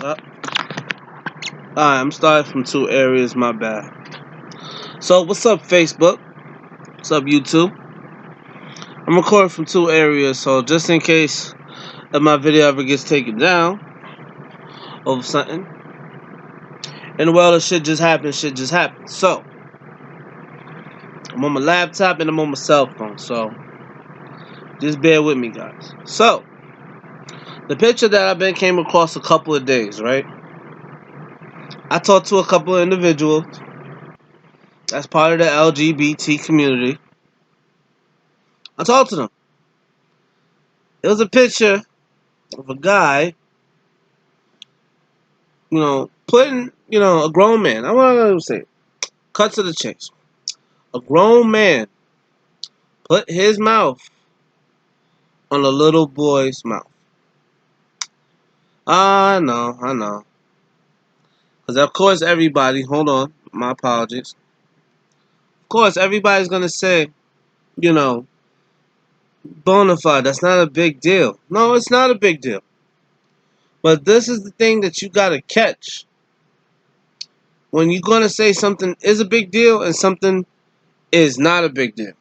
Uh, I'm starting from two areas, my bad. So, what's up, Facebook? What's up, YouTube? I'm recording from two areas, so just in case if my video ever gets taken down over something, in the world of shit just happens, So, I'm on my laptop and I'm on my cell phone, so just bear with me, guys. So, the picture that I've been came across a couple of days, right? I talked to a couple of individuals that's part of the LGBT community. I talked to them. It was a picture of a guy, putting, a grown man. I want to say, cut to the chase. A grown man put his mouth on a little boy's mouth. I know. Because of course hold on, my apologies. Of course everybody's going to say, you know, bona fide, that's not a big deal. No, it's not a big deal. But this is the thing that you got to catch. When you're going to say something is a big deal and something is not a big deal.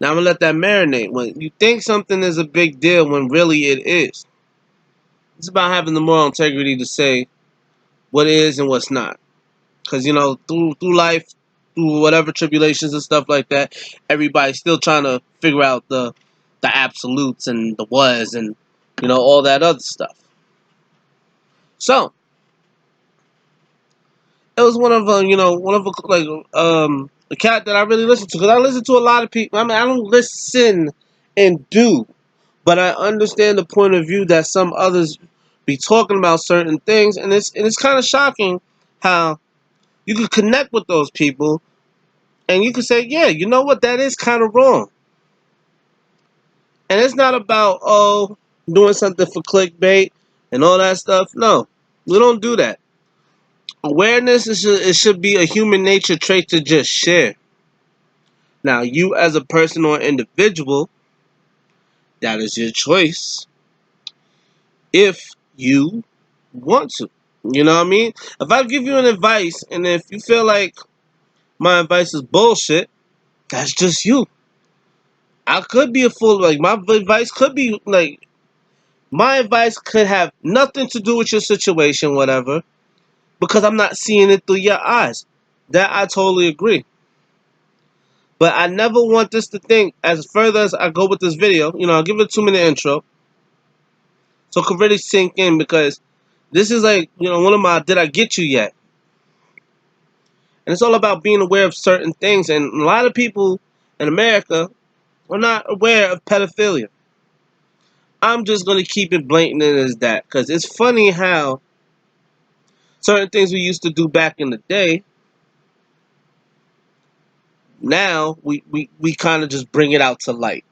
Now I'm going to let that marinate. When you think something is a big deal when really it is. It's about having the moral integrity to say what is and what's not. Because, through life, through whatever tribulations and stuff like that, everybody's still trying to figure out the absolutes and the was and, all that other stuff. So, it was a cat that I really listened to. Because I listen to a lot of people. I mean, I don't listen and do. But I understand the point of view that some others be talking about certain things. And it's kind of shocking how you could connect with those people and you could say, yeah, you know what, that is kind of wrong. And it's not about, doing something for clickbait and all that stuff. No, we don't do that. Awareness, it should be a human nature trait to just share. Now, you as a person or individual, that is your choice if you want to. You know what I mean? If I give you an advice and if you feel like my advice is bullshit, that's just you. I could be a fool. Like, my advice could be, like, my advice could have nothing to do with your situation, whatever, because I'm not seeing it through your eyes. That I totally agree. But I never want this to think, as further as I go with this video, I'll give it a 2-minute intro so it could really sink in, because this is like, one of my did I get you yet? And it's all about being aware of certain things. And a lot of people in America are not aware of pedophilia. I'm just going to keep it blatant as that, because it's funny how certain things we used to do back in the day, now we kind of just bring it out to light.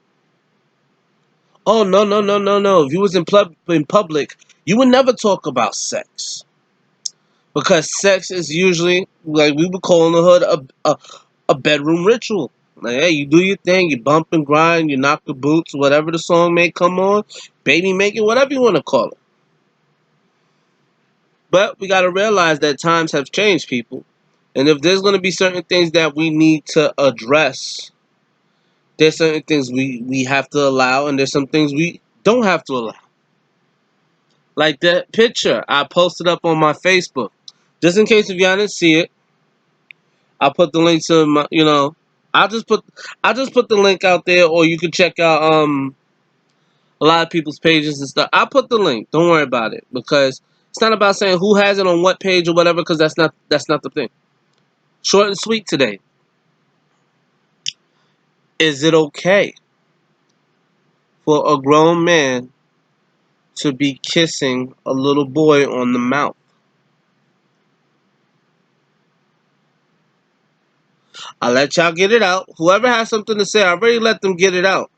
Oh, no. If you was in public, you would never talk about sex. Because sex is usually, like we would call in the hood, a bedroom ritual. Like, hey, you do your thing, you bump and grind, you knock the boots, whatever the song may come on, baby make it, whatever you want to call it. But we got to realize that times have changed, people. And if there's going to be certain things that we need to address, there's certain things we have to allow, and there's some things we don't have to allow. Like that picture I posted up on my Facebook. Just in case if y'all didn't see it, I'll put the link to my, I'll just put the link out there, or you can check out a lot of people's pages and stuff. I'll put the link. Don't worry about it, because it's not about saying who has it on what page or whatever, because that's not the thing. Short and sweet today. Is it okay for a grown man to be kissing a little boy on the mouth? I'll let y'all get it out. Whoever has something to say, I already let them get it out.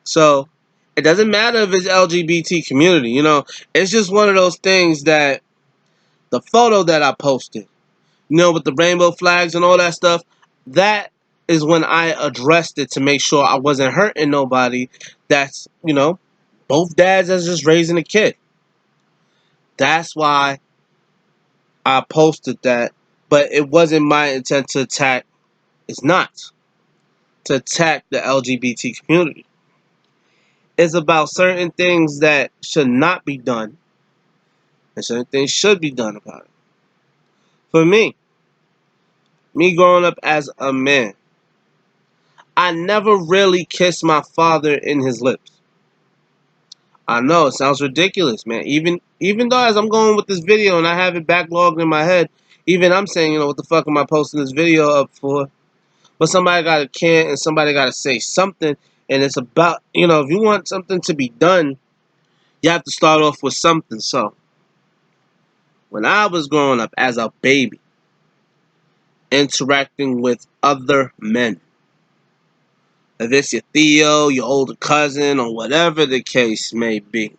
So, it doesn't matter if it's LGBT community, It's just one of those things that the photo that I posted, with the rainbow flags and all that stuff, that is when I addressed it to make sure I wasn't hurting nobody. That's, both dads that's just raising a kid. That's why I posted that. But it wasn't my intent to attack. It's not to attack the LGBT community. It's about certain things that should not be done and certain things should be done about it. For me growing up as a man, I never really kissed my father in his lips. I know it sounds ridiculous, man. Even though as I'm going with this video and I have it backlogged in my head, even I'm saying, what the fuck am I posting this video up for? But somebody gotta can and somebody gotta say something, and it's about if you want something to be done, you have to start off with something. So when I was growing up as a baby, interacting with other men, if it's your Theo, your older cousin, or whatever the case may be,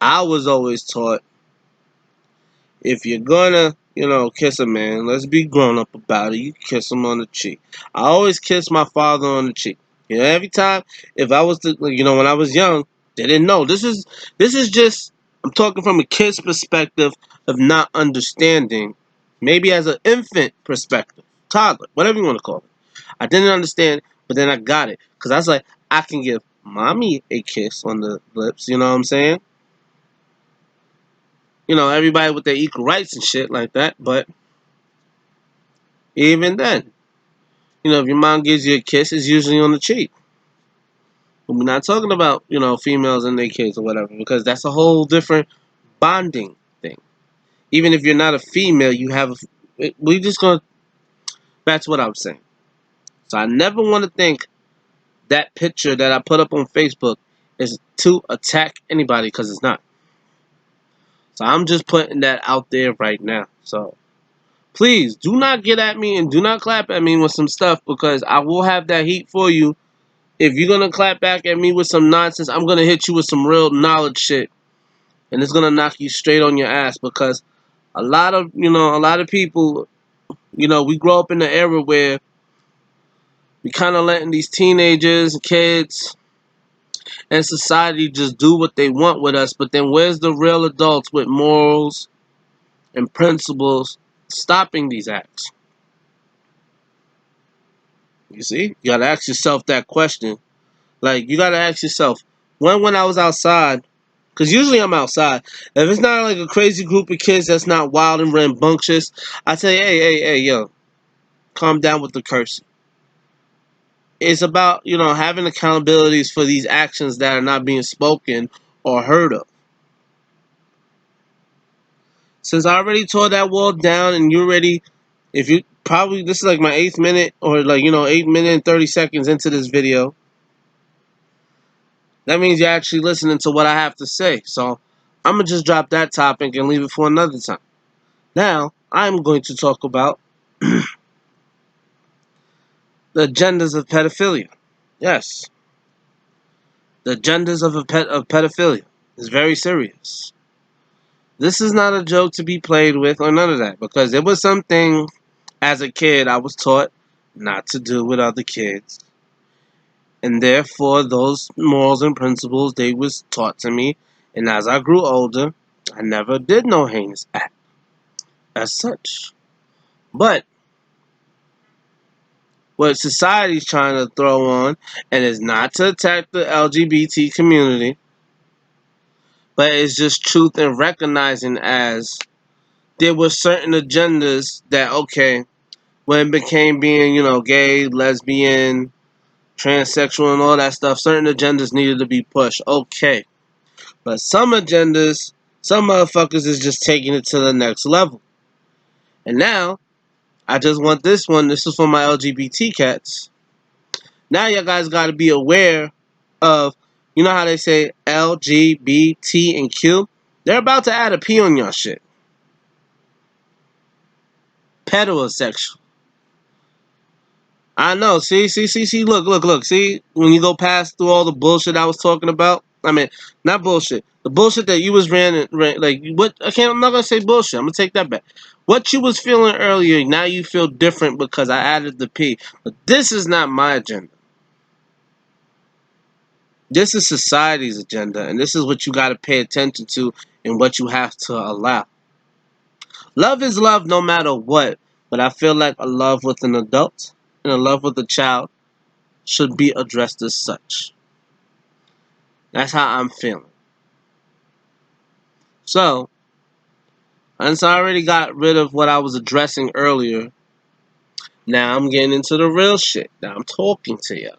I was always taught, if you're gonna, kiss a man, let's be grown up about it. You kiss him on the cheek. I always kiss my father on the cheek. Every time, if I was to, when I was young, they didn't know. This is just, I'm talking from a kid's perspective of not understanding. Maybe as an infant perspective, toddler, whatever you want to call it. I didn't understand, but then I got it. Because I was like, I can give mommy a kiss on the lips, you know what I'm saying? Everybody with their equal rights and shit like that. But even then, if your mom gives you a kiss, it's usually on the cheek. But we're not talking about, females and their kids or whatever, because that's a whole different bonding thing. Even if you're not a female, you have we just going to, that's what I'm saying. So I never want to think that picture that I put up on Facebook is to attack anybody, because it's not. So I'm just putting that out there right now. So please do not get at me and do not clap at me with some stuff, because I will have that heat for you. If you're going to clap back at me with some nonsense, I'm going to hit you with some real knowledge shit. And it's going to knock you straight on your ass, because a lot of people, we grow up in the era where we kind of letting these teenagers and kids and society just do what they want with us. But then where's the real adults with morals and principles stopping these acts? You see? You got to ask yourself that question. Like, you got to ask yourself, when I was outside, because usually I'm outside, if it's not like a crazy group of kids that's not wild and rambunctious, I tell you, hey, yo, calm down with the cursing. It's about, having accountabilities for these actions that are not being spoken or heard of. Since I already tore that wall down and you already, if you, probably, this is like my 8th minute, or 8 minutes and 30 seconds into this video, that means you're actually listening to what I have to say. So I'm going to just drop that topic and leave it for another time. Now, I'm going to talk about the agendas of pedophilia. Yes, the agendas of pedophilia is very serious. This is not a joke to be played with or none of that, because it was something as a kid I was taught not to do with other kids. And therefore, those morals and principles, they was taught to me. And as I grew older, I never did no heinous act as such. But what society's trying to throw on, and is not to attack the LGBT community, but it's just truth and recognizing as there were certain agendas that, okay, when it became being, gay, lesbian, transsexual, and all that stuff, certain agendas needed to be pushed. Okay. But some agendas, some motherfuckers is just taking it to the next level. And now, I just want this one. This is for my LGBT cats. Now you guys got to be aware of, how they say LGBT and Q? They're about to add a P on your shit. Pedosexual. I know. See. Look. See, when you go past through all the bullshit I was talking about. I mean, not bullshit. The bullshit that you was ran like what? I'm not gonna say bullshit. I'm gonna take that back. What you was feeling earlier, now you feel different because I added the P. But this is not my agenda. This is society's agenda, and this is what you got to pay attention to and what you have to allow. Love is love no matter what, but I feel like a love with an adult and a love with a child should be addressed as such. That's how I'm feeling. So, since I already got rid of what I was addressing earlier, now I'm getting into the real shit. Now I'm talking to you.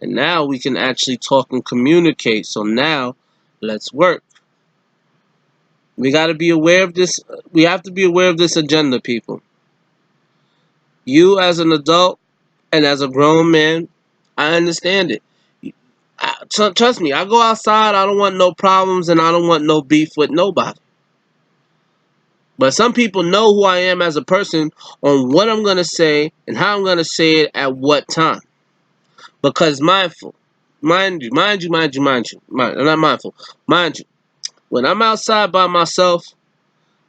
And now we can actually talk and communicate. So now, let's work. We got to be aware of this. We have to be aware of this agenda, people. You as an adult and as a grown man, I understand it. Trust me, I go outside, I don't want no problems and I don't want no beef with nobody. But some people know who I am as a person on what I'm going to say and how I'm going to say it at what time. Because mindful, mind you, not mindful, mind you, when I'm outside by myself,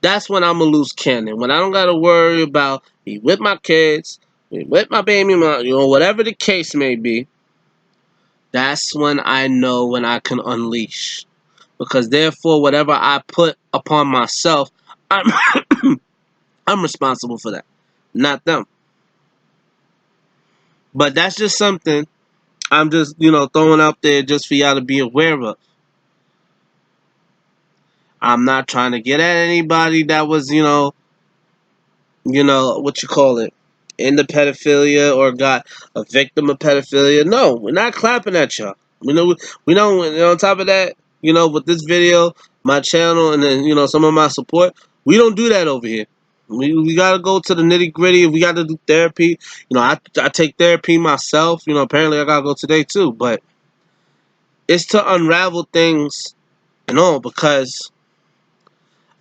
that's when I'm a loose cannon. When I don't got to worry about me with my kids, me with my baby, whatever the case may be, that's when I know when I can unleash. Because therefore, whatever I put upon myself, I'm, I'm responsible for that, not them. But that's just something I'm just, throwing out there just for y'all to be aware of. I'm not trying to get at anybody that was, what you call it, into pedophilia or got a victim of pedophilia. No, we're not clapping at y'all. We know, on top of that, with this video, my channel, and then, some of my support, we don't do that over here. We got to go to the nitty gritty. We got to do therapy. I take therapy myself. Apparently I got to go today too. But it's to unravel things and all because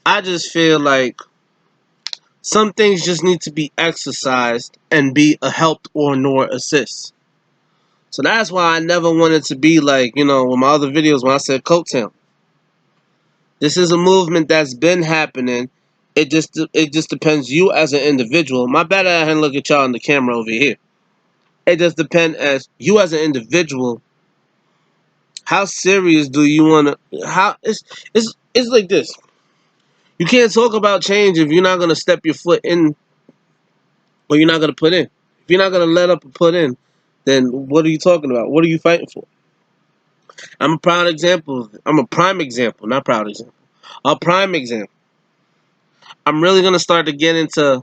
I just feel like some things just need to be exercised and be a help or nor assist. So that's why I never wanted to be like, with my other videos when I said coattail. This is a movement that's been happening. It just depends you as an individual. My bad I didn't look at y'all on the camera over here. It just depends as you as an individual. How serious do you want to? How it's like this. You can't talk about change if you're not gonna step your foot in or you're not gonna put in. If you're not gonna let up and put in, then what are you talking about? What are you fighting for? I'm a proud example. I'm a prime example, not proud example. A prime example. I'm really gonna start to get into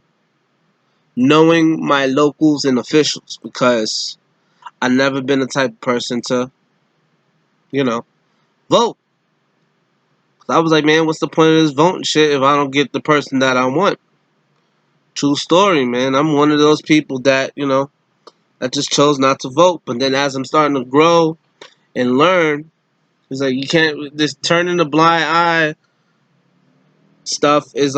knowing my locals and officials because I've never been the type of person to, you know, vote. I was like, man, what's the point of this voting shit if I don't get the person that I want? True story, man. I'm one of those people that, that just chose not to vote. But then as I'm starting to grow and learn, it's like you can't, this turning the blind eye stuff is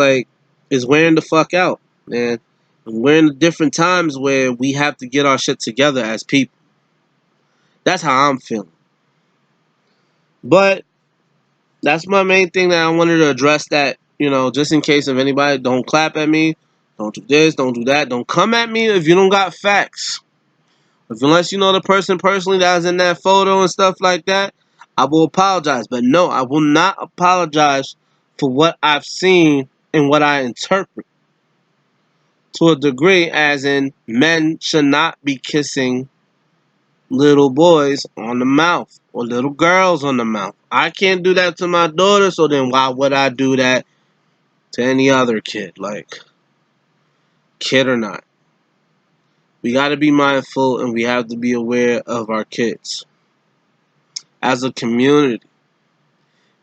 wearing the fuck out, man. And we're in the different times where we have to get our shit together as people. That's how I'm feeling. But that's my main thing that I wanted to address that, just in case if anybody don't clap at me, don't do this, don't do that, don't come at me if you don't got facts. Unless you know the person personally that was in that photo and stuff like that, I will apologize. But no, I will not apologize for what I've seen and what I interpret. To a degree, as in men should not be kissing little boys on the mouth or little girls on the mouth. I can't do that to my daughter, so then why would I do that to any other kid? Like, kid or not. We got to be mindful and we have to be aware of our kids as a community.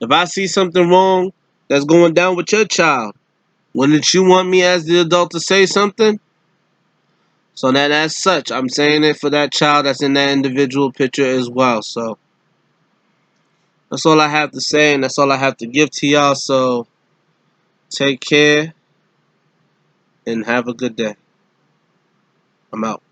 If I see something wrong that's going down with your child, wouldn't you want me as the adult to say something? So that as such, I'm saying it for that child that's in that individual picture as well. So that's all I have to say, and that's all I have to give to y'all. So take care and have a good day. I'm out.